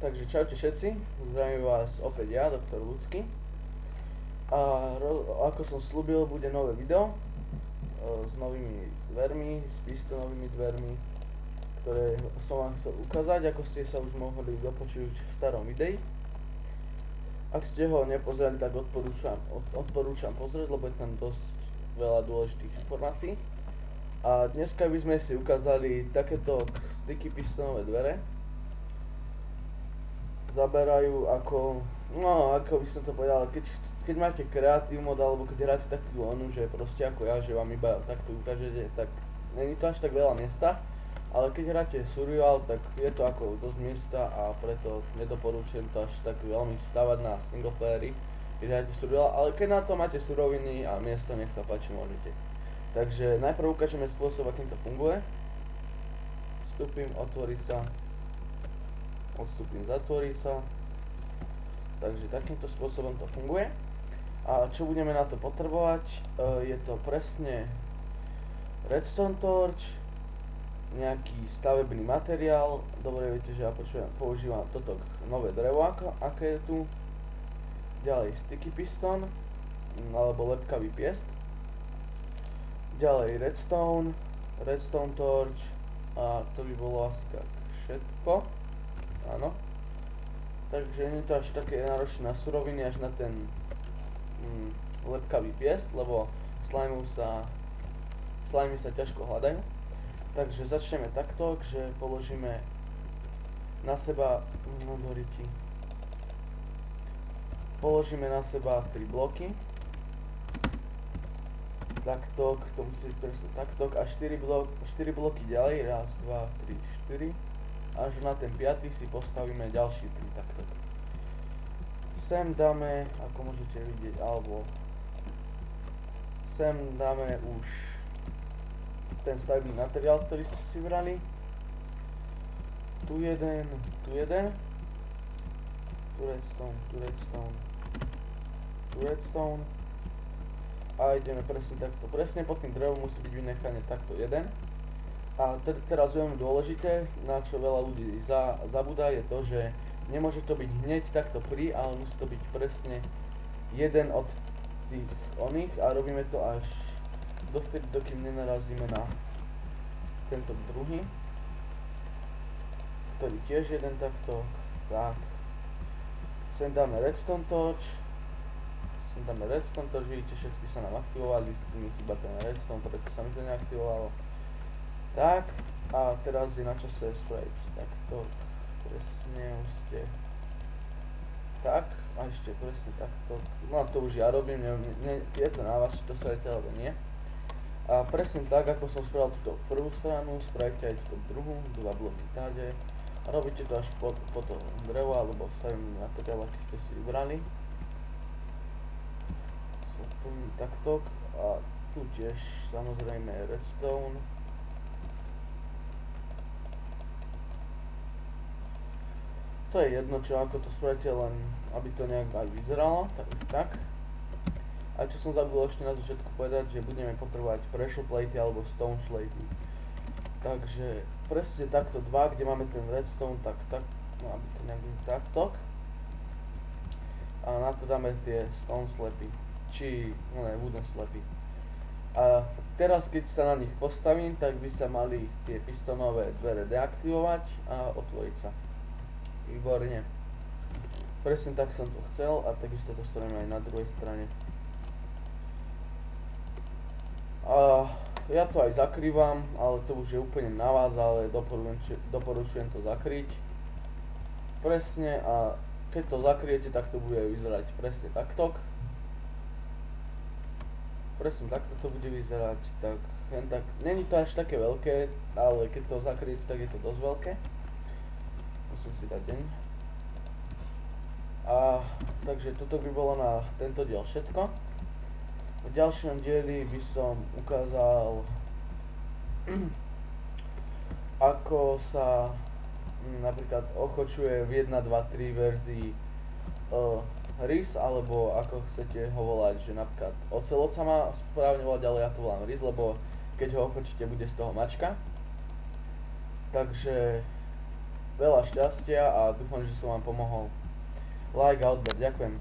Takže čaute všetci, zdravím vás opäť ja, doktor Ľudský. A ako som slúbil, bude nové video s novými dvermi, s pistonovými dvermi, ktoré som vám chcel ukázať, ako ste sa už mohli dopočuť v starom videi. Ak ste ho nepozerali, tak odporúčam pozrieť, lebo je tam dosť veľa dôležitých informácií. A dneska by sme si ukázali takéto sticky pistonové dvere. Zaberajú ako by som to povedal, keď máte kreatív mod, alebo keď hráte takú onu, že proste ako ja, že vám iba takto ukážete, tak není to až tak veľa miesta, ale keď hráte survival, tak je to ako dosť miesta a preto nedoporučujem to až tak veľmi stavať na singleplayery, keď hráte survival, ale keď na to máte suroviny a miesto, nech sa páči, môžete. Takže najprv ukážeme spôsob, akým to funguje. Vstúpim, otvorí sa. Odstúpim, zatvorí sa. Takže takýmto spôsobom to funguje. A čo budeme na to potrebovať? Je to presne redstone torch, nejaký stavebný materiál. Dobre viete, že ja používam toto nové drevo, aké je tu. Ďalej sticky piston, alebo lepkavý piest. Ďalej redstone torch, a to by bolo asi tak všetko. Áno. Takže nie je to až také náročné na suroviny, až na ten lepkavý piest, lebo slimy sa ťažko hľadajú. Takže začneme takto, že položíme na seba položíme na seba 3 bloky. Takto, to musí byť presne takto a 4 bloky ďalej, raz, 2, 3, 4. Až na ten 5. si postavíme ďalší 3 takto. Sem dáme, ako môžete vidieť, alebo sem dáme už ten stavebný materiál, ktorý ste si brali. Tu jeden, tu redstone. A ideme presne takto. Presne pod tým drevom musí byť vynechané takto jeden. A teraz veľmi dôležité, na čo veľa ľudí zabúda, je to, že nemôže to byť hneď takto pri, ale musí to byť presne jeden od tých oných a robíme to až dovtedy, dokým nenarazíme na tento druhý, ktorý tiež jeden takto, tak. Sem dáme redstone torch, vidíte, všetky sa nám aktivovali, mi chýba ten redstone, preto sa mi to neaktivovalo. Tak, a teraz je na čase spraviť takto, presne ste, tak, a ešte presne takto, no to už ja robím, je to na vás, či to spravíte alebo nie. A presne tak, ako som spravil túto prvú stranu, spravíte aj túto druhú, 2 bloky táde, a robíte to až po to drevo, alebo stavím materiál, aký ste si vybrali. Takto, a tu tiež samozrejme redstone. To je jedno, čo ako to spravíte, len aby to nejak aj vyzeralo, tak. A čo som zabudol ešte na začiatku povedať, že budeme potrebovať pressure platey alebo stone slatey. Takže presne takto 2, kde máme ten redstone, tak, no aby to nejak takto. A na to dáme tie stone slapy, či wooden slapy. A teraz keď sa na nich postavím, tak by sa mali tie pistonové dvere deaktivovať a otvoriť sa. Výborne. Presne tak som to chcel a takisto to spravím aj na druhej strane. A ja to aj zakrývam, ale to už je úplne na vás, ale doporučujem to zakryť. Presne, a keď to zakryjete, tak to bude vyzerať presne takto. Presne takto to bude vyzerať, tak není to až také veľké, ale keď to zakryjete, tak je to dosť veľké. Musím si dať deň. A takže toto by bolo na tento diel všetko. V ďalšom dieli by som ukázal ako sa napríklad ochočuje v 1, 2, 3 verzii rys, alebo ako chcete ho volať, že napríklad ocelot sa má správne volať, ale ja to volám rys, lebo keď ho ochočíte, bude z toho mačka. Takže veľa šťastia a dúfam, že som vám pomohol. Like a odber, ďakujem.